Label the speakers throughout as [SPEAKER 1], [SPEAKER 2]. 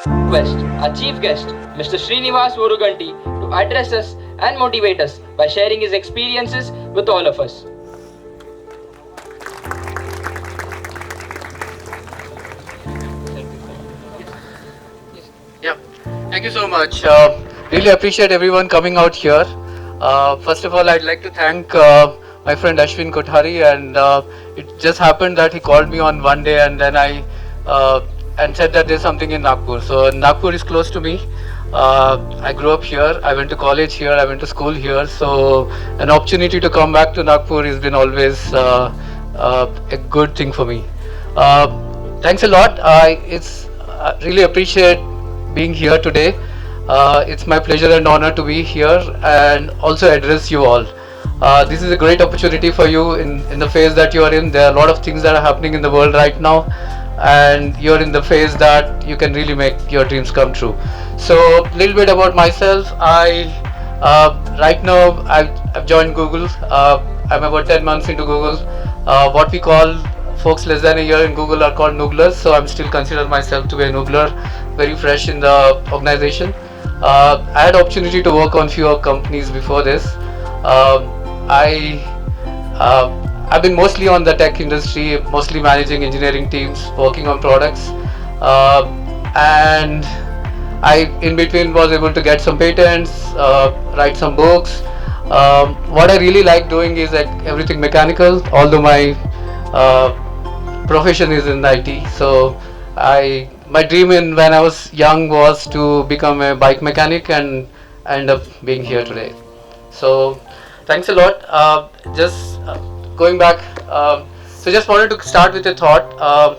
[SPEAKER 1] Request our chief guest, Mr. Sreenivas Voruganti, to address us and motivate us by sharing his experiences with all of us.
[SPEAKER 2] Yeah, thank you so much. Really appreciate everyone coming out here. First of all, I'd like to thank my friend Ashwin Kothari, and it just happened that he called me on one day, and then and said that there's something in Nagpur. So Nagpur is close to me. I grew up here. I went to college here. I went to school here. So an opportunity to come back to Nagpur has been always a good thing for me. Thanks a lot. I really appreciate being here today. It's my pleasure and honor to be here and also address you all. This is a great opportunity for you in the phase that you are in. There are a lot of things that are happening in the world right now, and you're in the phase that you can really make your dreams come true. So a little bit about myself. Right now I've joined Google. I'm about 10 months into Google. What we call folks less than a year in Google are called nooglers, so I'm still consider myself to be a noogler, very fresh in the organization. I had opportunity to work on few companies before this. I've been mostly on the tech industry, mostly managing engineering teams, working on products, and I in between was able to get some patents, write some books. What I really like doing is like everything mechanical, although my profession is in IT. So my dream when I was young was to become a bike mechanic, and end up being here today. So thanks a lot. Just going back, so just wanted to start with a thought.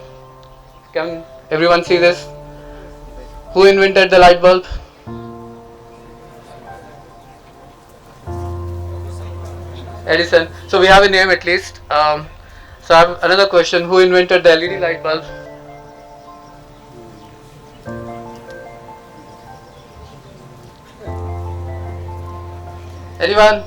[SPEAKER 2] Can everyone see this? Who invented the light bulb? Edison. So we have a name at least. So I have another question. Who invented the LED light bulb? Anyone?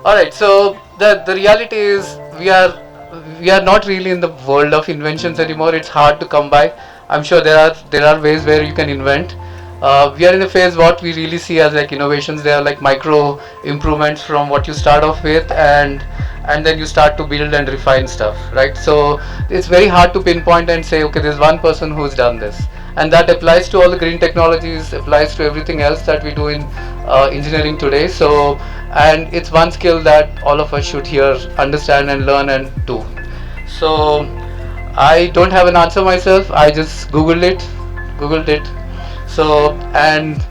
[SPEAKER 2] Alright, so the reality is we are not really in the world of inventions anymore. It's hard to come by. I'm sure there are ways where you can invent. We are in a phase what we really see as like innovations. They are like micro improvements from what you start off with, and then you start to build and refine stuff, right? So it's very hard to pinpoint and say, okay, there's one person who's done this, and that applies to all the green technologies, applies to everything else that we do in engineering today. So, and it's one skill that all of us should here understand and learn and do. So I don't have an answer myself. I just googled it. So and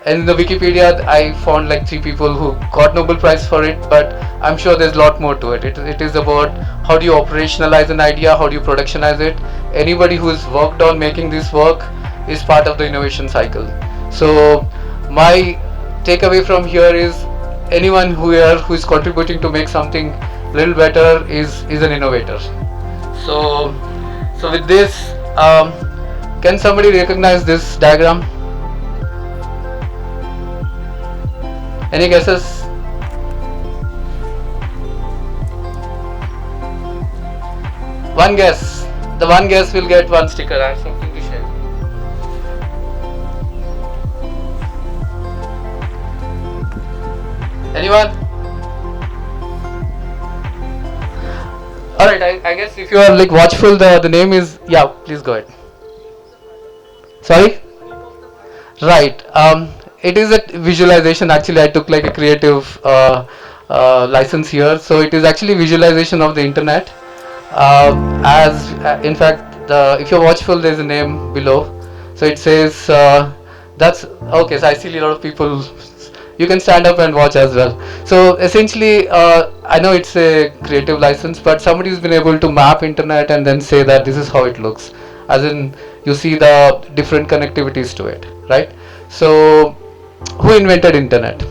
[SPEAKER 2] in the Wikipedia I found like 3 people who got Nobel Prize for it, but I'm sure there's a lot more to it. It is about how do you operationalize an idea, how do you productionize it. Anybody who's worked on making this work is part of the innovation cycle. So my takeaway from here is anyone who is contributing to make something a little better is an innovator. So with this, can somebody recognize this diagram? Any guesses? One guess. The one guess will get one sticker. I have something to share. Anyone? Alright, I guess if you are like watchful, the name is, yeah, please go ahead. Sorry? Right. It is a visualization. Actually, I took like a creative license here. So it is actually visualization of the internet. In fact, if you're watchful, there's a name below. So it says, that's, okay, so I see a lot of people. You can stand up and watch as well. So essentially, I know it's a creative license, but somebody's been able to map internet and then say that this is how it looks. As in, you see the different connectivities to it, right? So, who invented internet?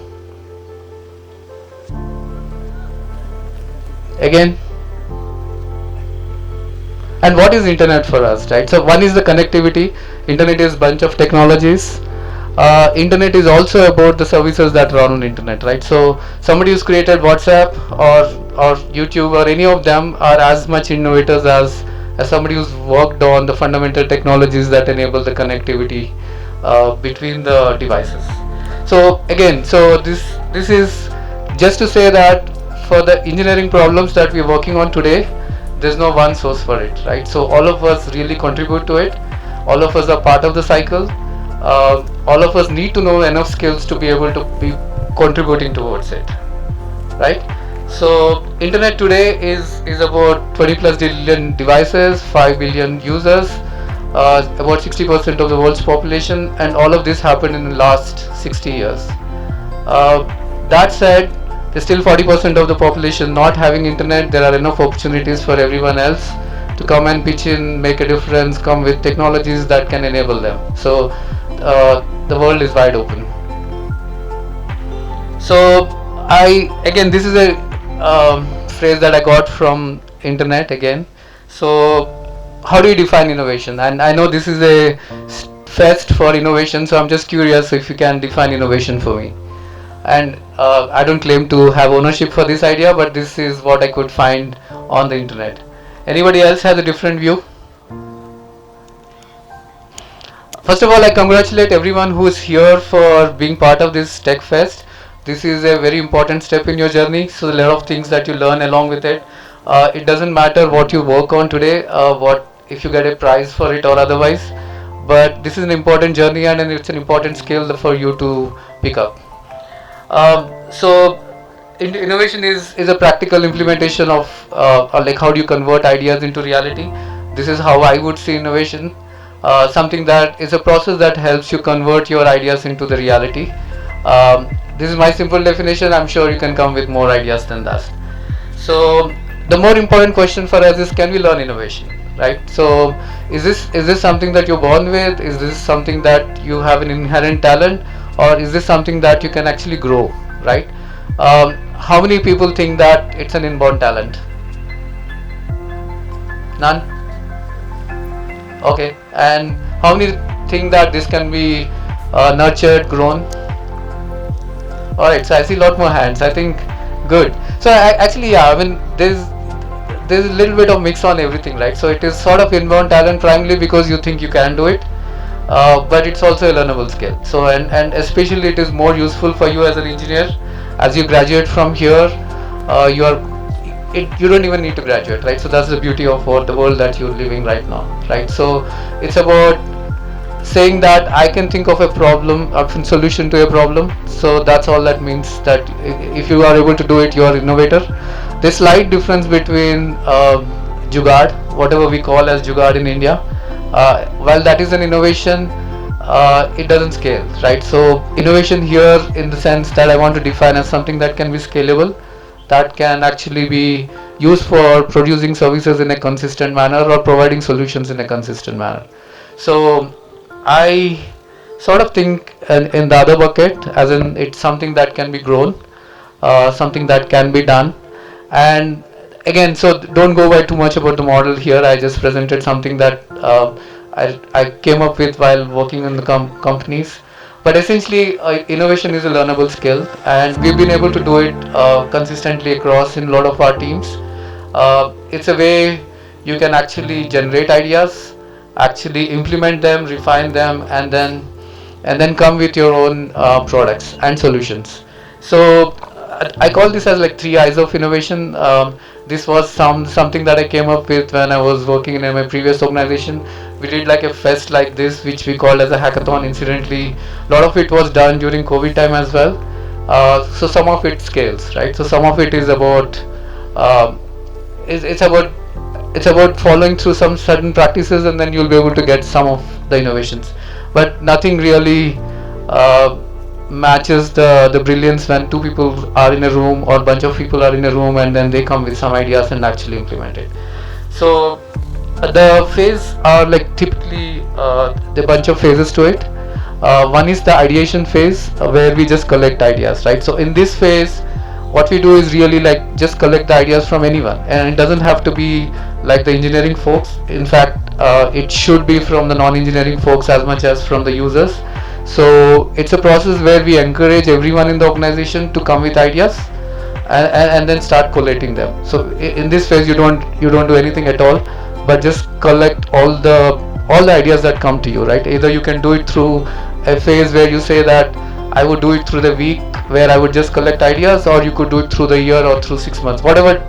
[SPEAKER 2] Again? And what is internet for us, right? So one is the connectivity. Internet is bunch of technologies. Internet is also about the services that run on internet, right? So somebody who's created WhatsApp or YouTube or any of them are as much innovators as as somebody who's worked on the fundamental technologies that enable the connectivity between the devices. So again, so this is just to say that for the engineering problems that we're working on today, there's no one source for it, right? So all of us really contribute to it. All of us are part of the cycle. All of us need to know enough skills to be able to be contributing towards it, right? So internet today is about 20 plus billion devices, 5 billion users, about 60% of the world's population, and all of this happened in the last 60 years. That said, there's still 40% of the population not having internet. There are enough opportunities for everyone else to come and pitch in, make a difference, come with technologies that can enable them. So the world is wide open. So again, this is a phrase that I got from internet again. So how do you define innovation? And I know this is a fest for innovation, so I'm just curious if you can define innovation for me. And I don't claim to have ownership for this idea, but this is what I could find on the internet. Anybody else has a different view? First of all, I congratulate everyone who is here for being part of this Tech Fest. This is a very important step in your journey, so a lot of things that you learn along with it. It doesn't matter what you work on today, what if you get a prize for it or otherwise, but this is an important journey and it's an important skill for you to pick up. So innovation is a practical implementation of like how do you convert ideas into reality. This is how I would see innovation. Something that is a process that helps you convert your ideas into the reality. This is my simple definition. I'm sure you can come with more ideas than that. So the more important question for us is, can we learn innovation, right? So is this something that you're born with? Is this something that you have an inherent talent, or is this something that you can actually grow, right? How many people think that it's an inborn talent? None? Okay. And how many think that this can be nurtured, grown? Alright, so I see a lot more hands. I think good. So actually, yeah, I mean, there's a little bit of mix on everything, right? So it is sort of inborn talent primarily because you think you can do it, but it's also a learnable skill. So and especially it is more useful for you as an engineer. As you graduate from here, you don't even need to graduate, right? So that's the beauty of the world that you're living right now, right? So it's about saying that I can think of a problem, a solution to a problem. So that's all that means, that if you are able to do it, you are innovator. There's slight difference between jugaad, whatever we call as jugaad in India. While that is an innovation, it doesn't scale, right? So innovation here, in the sense that I want to define as something that can be scalable, that can actually be used for producing services in a consistent manner or providing solutions in a consistent manner. So I sort of think in the other bucket, as in it's something that can be grown, something that can be done. And again, so don't go by too much about the model here. I just presented something that I came up with while working in the companies. But essentially, innovation is a learnable skill, and we've been able to do it consistently across in a lot of our teams. It's a way you can actually generate ideas, actually implement them, refine them, and then come with your own products and solutions. So I call this as like 3 eyes of innovation. This was something that I came up with when I was working in my previous organization. We did like a fest like this, which we called as a hackathon. Incidentally, a lot of it was done during COVID time as well. So some of it scales, right? So some of it is about it's about following through some certain practices, and then you'll be able to get some of the innovations. But nothing really matches the brilliance when 2 people are in a room or a bunch of people are in a room and then they come with some ideas and actually implement it. So the phase are like typically the bunch of phases to it. One is the ideation phase, where we just collect ideas, right? So in this phase, what we do is really like just collect the ideas from anyone, and it doesn't have to be like the engineering folks. In fact, it should be from the non-engineering folks as much as from the users. So it's a process where we encourage everyone in the organization to come with ideas and then start collating them. So in this phase, you don't do anything at all, but just collect all the ideas that come to you, right? Either you can do it through a phase where you say that I would do it through the week where I would just collect ideas, or you could do it through the year or through 6 months. Whatever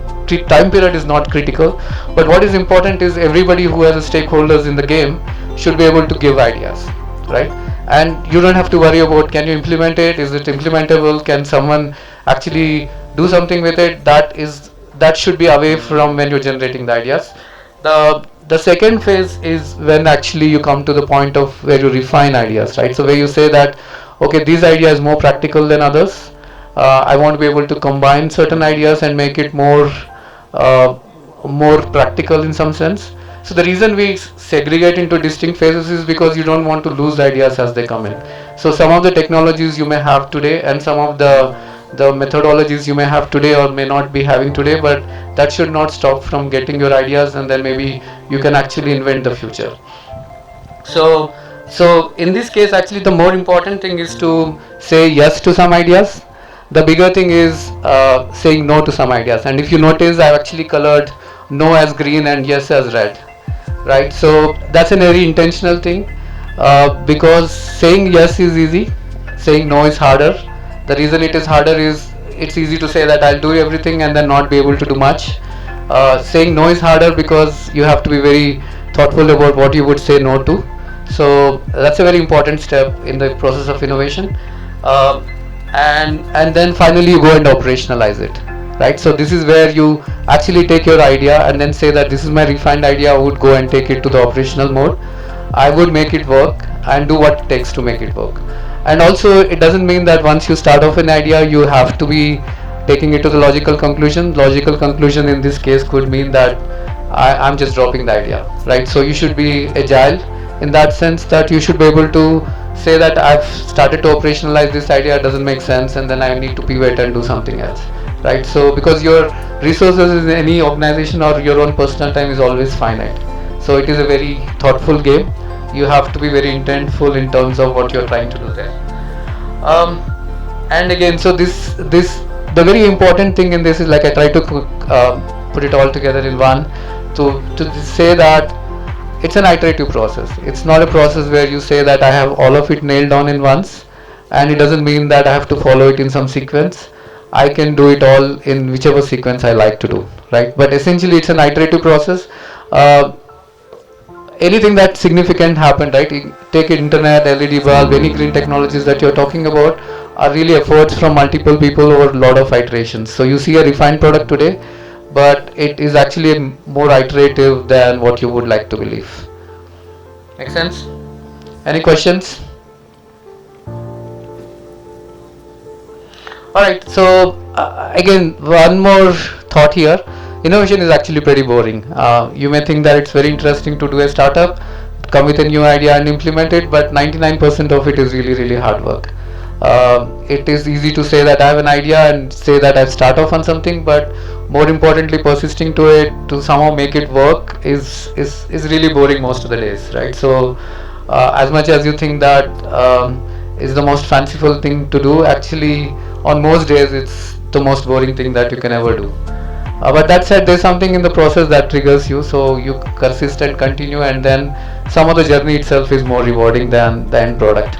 [SPEAKER 2] time period is not critical, but what is important is everybody who has stakeholders in the game should be able to give ideas, right? And you don't have to worry about can you implement it, is it implementable, can someone actually do something with it. That should be away from when you're generating the ideas. The second phase is when actually you come to the point of where you refine ideas, right? So where you say that okay, this idea is more practical than others. I want to be able to combine certain ideas and make it uh, more practical in some sense. So the reason we segregate into distinct phases is because you don't want to lose ideas as they come in. So some of the technologies you may have today, and some of the methodologies you may have today or may not be having today, but that should not stop from getting your ideas, and then maybe you can actually invent the future. So in this case, actually the more important thing is to say yes to some ideas. The bigger thing is saying no to some ideas. And if you notice, I've actually colored no as green and yes as red, right? So that's a very intentional thing, because saying yes is easy, saying no is harder. The reason it is harder is it's easy to say that I'll do everything and then not be able to do much. Saying no is harder because you have to be very thoughtful about what you would say no to. So that's a very important step in the process of innovation. Uh, and then finally you go and operationalize it, right? So this is where you actually take your idea and then say that this is my refined idea. I would go and take it to the operational mode. I would make it work and do what it takes to make it work. And also it doesn't mean that once you start off an idea you have to be taking it to the logical conclusion. Logical conclusion in this case could mean that I'm just dropping the idea, right? So you should be agile in that sense, that you should be able to say that I've started to operationalize this idea, it doesn't make sense, and then I need to pivot and do something else, right? So because your resources in any organization or your own personal time is always finite, so it is a very thoughtful game. You have to be very intentful in terms of what you're trying to do there. And again, so this the very important thing in this is, like, I try to put it all together in one, to say that it's an iterative process. It's not a process where you say that I have all of it nailed down in once, and it doesn't mean that I have to follow it in some sequence. I can do it all in whichever sequence I like to do, right? But essentially it's an iterative process. Anything that significant happened, right? Take internet, LED bulb, any green technologies that you're talking about are really efforts from multiple people over a lot of iterations. So you see a refined product today, but it is actually more iterative than what you would like to believe. Make sense? Any questions? Alright, so again, one more thought here. Innovation is actually pretty boring. You may think that it's very interesting to do a startup, come with a new idea and implement it, but 99% of it is really, really hard work. It is easy to say that I have an idea and say that I start off on something, but more importantly, persisting to it to somehow make it work is really boring most of the days, right? So as much as you think that is the most fanciful thing to do, actually on most days it's the most boring thing that you can ever do. But that said, there's something in the process that triggers you, so you persist and continue, and then some of the journey itself is more rewarding than the end product.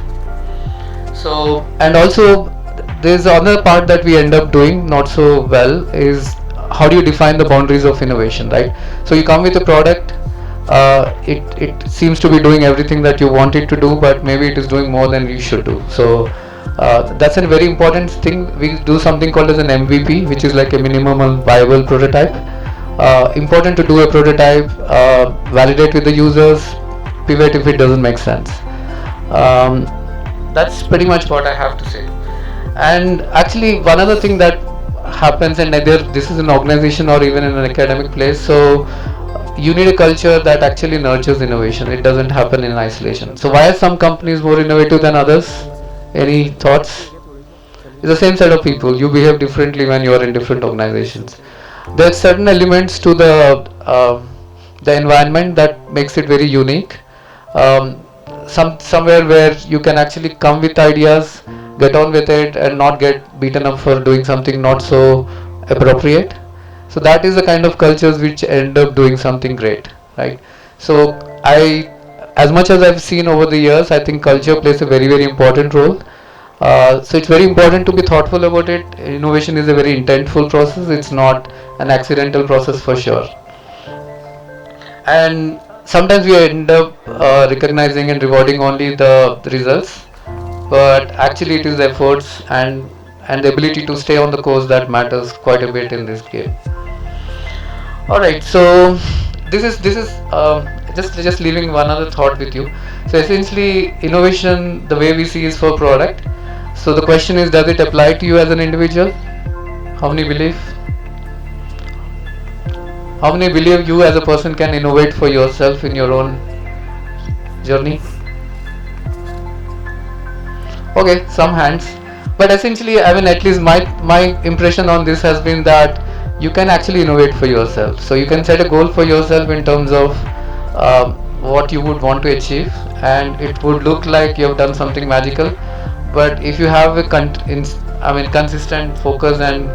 [SPEAKER 2] So, and also there's another part that we end up doing not so well, is how do you define the boundaries of innovation, right? So you come with a product, it seems to be doing everything that you want it to do, but maybe it is doing more than you should do. So that's a very important thing. We do something called as an MVP, which is like a minimum viable prototype. Important to do a prototype, validate with the users, pivot if it doesn't make sense. That's pretty much what I have to say. And actually one other thing that happens, and either this is an organization or even in an academic place, so you need a culture that actually nurtures innovation. It doesn't happen in isolation. So why are some companies more innovative than others? Any thoughts? It's the same set of people. You behave differently when you are in different organizations. There are certain elements to the environment that makes it very unique. Somewhere where you can actually come with ideas, get on with it, and not get beaten up for doing something not so appropriate. So that is the kind of cultures which end up doing something great. right? So as much as I've seen over the years, I think culture plays a very, very important role. So it's very important to be thoughtful about it. Innovation is a very intentful process. It's not an accidental process for sure. And sometimes we end up recognizing and rewarding only the results, but actually it is the efforts and the ability to stay on the course that matters quite a bit in this game. All right, so this is just leaving one other thought with you. So essentially, innovation, the way we see, is for product. So the question is, does it apply to you as an individual? How many believe? How many believe you as a person can innovate for yourself in your own journey? Okay, some hands. But essentially, I mean, at least my impression on this has been that you can actually innovate for yourself. So you can set a goal for yourself in terms of what you would want to achieve, and it would look like you have done something magical. But if you have a consistent focus and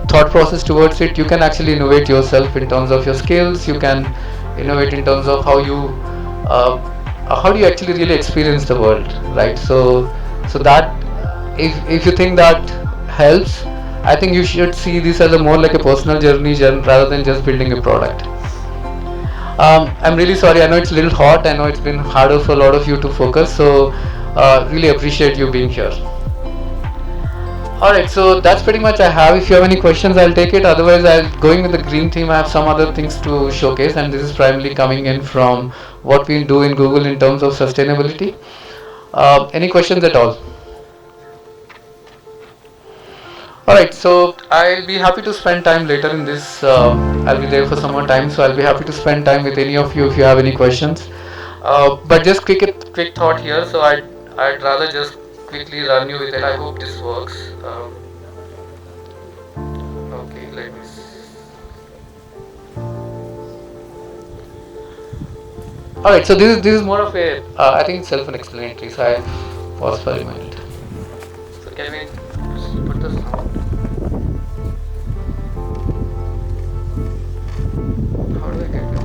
[SPEAKER 2] thought process towards it, you can actually innovate yourself in terms of your skills. You can innovate in terms of uh, how do you actually really experience the world, right? So that if you think that helps, I think you should see this as a more like a personal journey rather than just building a product. I'm really sorry. I know it's a little hot. I know it's been harder for a lot of you to focus. So really appreciate you being here. Alright, so that's pretty much I have. If you have any questions, I'll take it. Otherwise, I'll going with the green theme. I have some other things to showcase, and this is primarily coming in from what we do in Google in terms of sustainability. Any questions at all? Alright, so I'll be happy to spend time later in this. I'll be there for some more time, so I'll be happy to spend time with any of you if you have any questions. But just quick thought here. So I'd rather just quickly run you with it. I hope this works. Okay, let me see. Alright, so this is more of a I think it's self-explanatory. So I pause for a minute. So can we put the sound? How do I get this?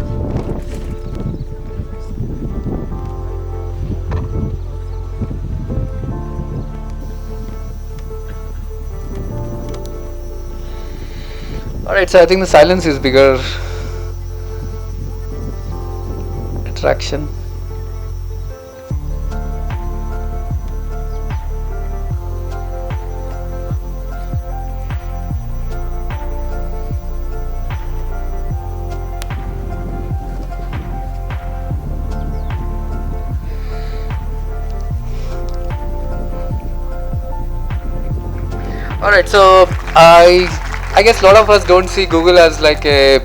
[SPEAKER 2] Alright, so I think the silence is bigger attraction. Alright, so I guess a lot of us don't see Google as like a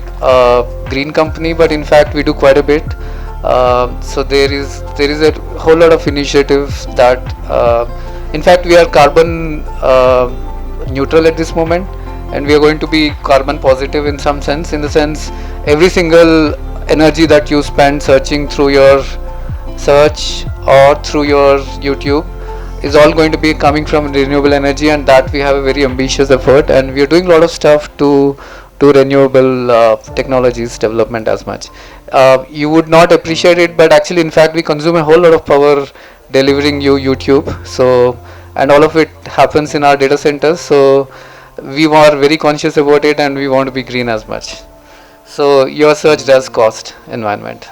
[SPEAKER 2] green company, but in fact we do quite a bit. So there is a whole lot of initiatives that, in fact, we are carbon neutral at this moment, and we are going to be carbon positive in some sense. In the sense, every single energy that you spend searching through your search or through your YouTube is all going to be coming from renewable energy, and that we have a very ambitious effort, and we are doing a lot of stuff to renewable technologies development as much. You would not appreciate it, but actually in fact we consume a whole lot of power delivering you YouTube. So, and all of it happens in our data centers, so we are very conscious about it, and we want to be green as much. So your search does cost environment.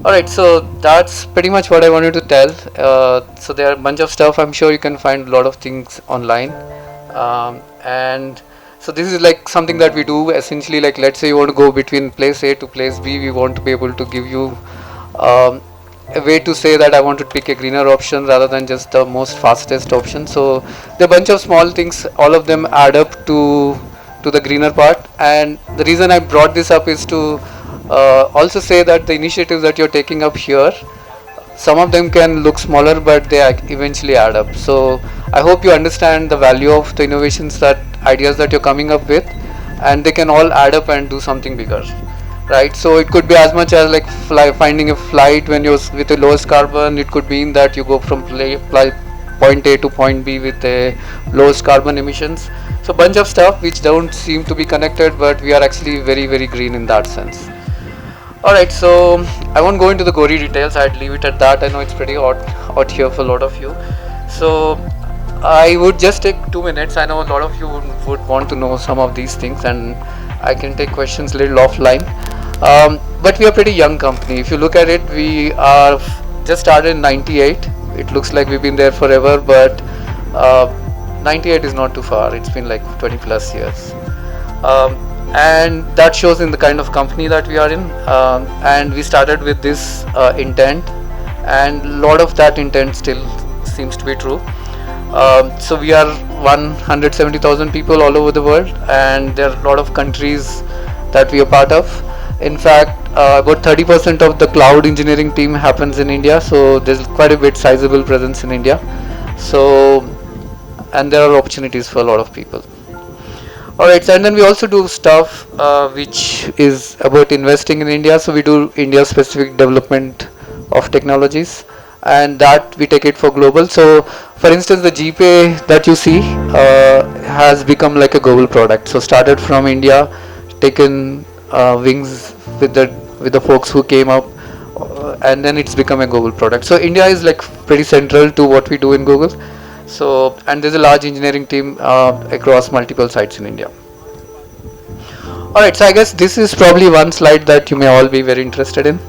[SPEAKER 2] Alright, so that's pretty much what I wanted to tell. So there are a bunch of stuff. I'm sure you can find a lot of things online. And so this is like something that we do essentially. Like, let's say you want to go between place A to place B, we want to be able to give you a way to say that I want to pick a greener option rather than just the most fastest option. So there are a bunch of small things, all of them add up to the greener part. And the reason I brought this up is to also say that the initiatives that you're taking up here, some of them can look smaller, but they eventually add up. So I hope you understand the value of the innovations, that ideas that you're coming up with, and they can all add up and do something bigger, right? So it could be as much as like finding a flight when you're with the lowest carbon. It could mean that you go from point A to point B with a lowest carbon emissions. So bunch of stuff which don't seem to be connected, but we are actually very, very green in that sense. Alright, so I won't go into the gory details, I'd leave it at that. I know it's pretty hot here for a lot of you. So I would just take 2 minutes. I know a lot of you would want to know some of these things, and I can take questions little offline. But we are a pretty young company. If you look at it, we are just started in 98. It looks like we've been there forever, but 98 is not too far. It's been like 20 plus years. And that shows in the kind of company that we are in. And we started with this intent, and a lot of that intent still seems to be true. So we are 170,000 people all over the world, and there are a lot of countries that we are part of. In fact, about 30% of the cloud engineering team happens in India, so there's quite a bit sizable presence in India. So, and there are opportunities for a lot of people. Alright, so and then we also do stuff which is about investing in India. So we do India specific development of technologies, and that we take it for global. So for instance, the GPay that you see has become like a global product. So started from India, taken wings with the folks who came up, and then it's become a global product. So India is like pretty central to what we do in Google. So, and there's a large engineering team across multiple sites in India. Alright, so I guess this is probably one slide that you may all be very interested in.